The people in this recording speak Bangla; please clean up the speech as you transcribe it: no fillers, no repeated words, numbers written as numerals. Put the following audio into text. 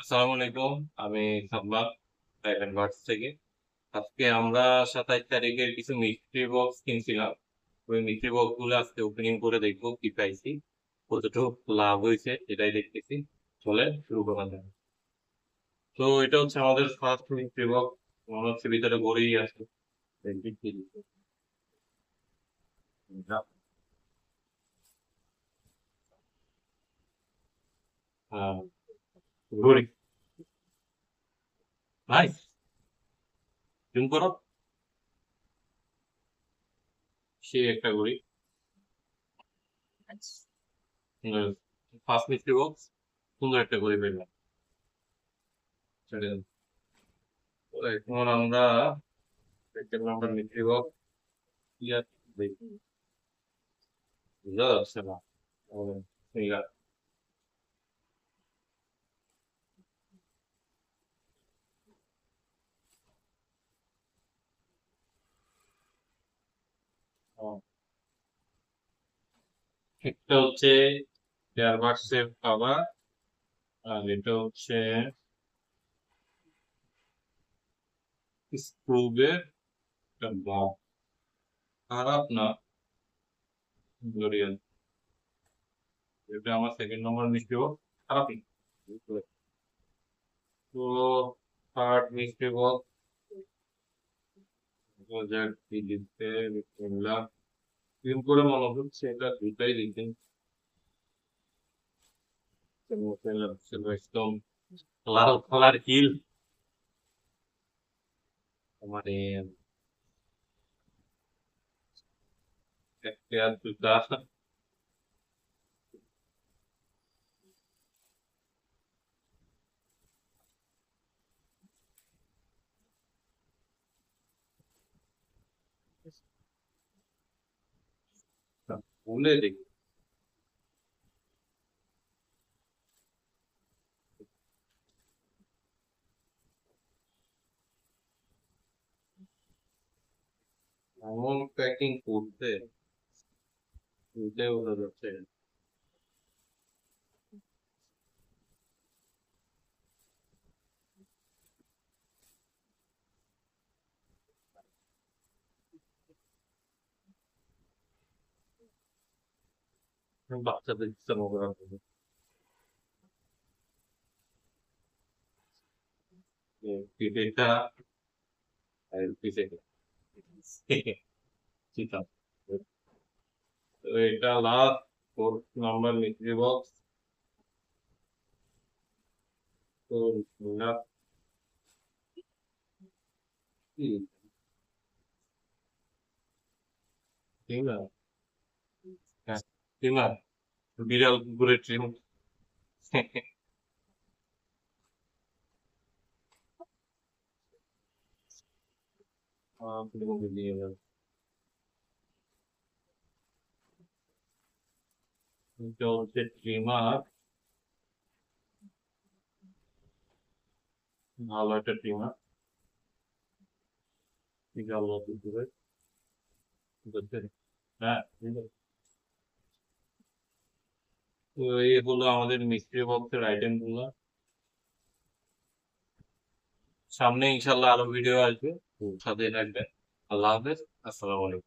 আসসালামু আলাইকুম। আমি সাব্বাক টাইটান বার্ডস থেকে। আজকে আমরা ২৭ তারিখের কিছু মিস্ট্রি বক্স কিনছিলাম। ওই মিস্ট্রি বক্স গুলো আজকে ওপেনিং করে দেখবো কি পাইছি, কতটুকু লাভ হয়েছে এটাই দেখতেছি। চলে শুরু করা যাক। তো এটা হচ্ছে আমাদের ফার্স্ট মিস্ট্রি বক্স। মনে হচ্ছে ভিতরে গড়েই আছে। দেখি কি দিচ্ছে। যা, হ্যাঁ, ঘড়ি। নাইস, জুম করো। সে একটা ঘড়ি। ফার্স্ট মিস্ট্রি বক্স, সুন্দর একটা ঘড়ি পেলাম। ছেড়ে দিন। তো এখন আমরা সেকেন্ড নাম্বার মিস্ট্রি বক্স কি আছে দেখি। বোঝা যাচ্ছে না। ও, ঠিক আছে। ও, একটা হচ্ছে এয়ারবাডসের কভার, আর এটা হচ্ছে স্ক্রুবের একটা বক্স। খারাপ না, গ্লোরিয়াল। এটা আমার সেকেন্ড নম্বর মিস্ট্রি বক্স, খারাপই না। তো থার্ড মিস্ট্রি বক্স, যাক কি দিতে বিসমিল্লাহ। ক্লিন করে মনে হচ্ছে এটা দুটাই দিতে একদম লাল কালার হিল। মানে একটা জুতা। খুলে দেখি। এমন প্যাকিং করতে খুলতে বোঝা যাচ্ছে বাচ্চাদের ইচ্ছা মতো রাখবে। এটা আর পিছে চিন্তা। তো এটা last fourth number mystery box. তো না, কি টিমা, হ্যাঁ টিমা, বিড়াল কুকুরের ট্রিম। দিয়ে গেল। এটা হচ্ছে ট্রিমার, ভালো একটা ট্রিমার। ঠিক আছে, আল্লাহ কুকুরের বুঝতে। হ্যাঁ ঠিক আছে। তো এই হলো আমাদের মিস্ট্রি বক্সের আইটেম গুলো। সামনে ইনশাল্লাহ আরো ভিডিও আসবে, সাথে থাকবেন। আল্লাহ হাফেজ। আসসালামু আলাইকুম।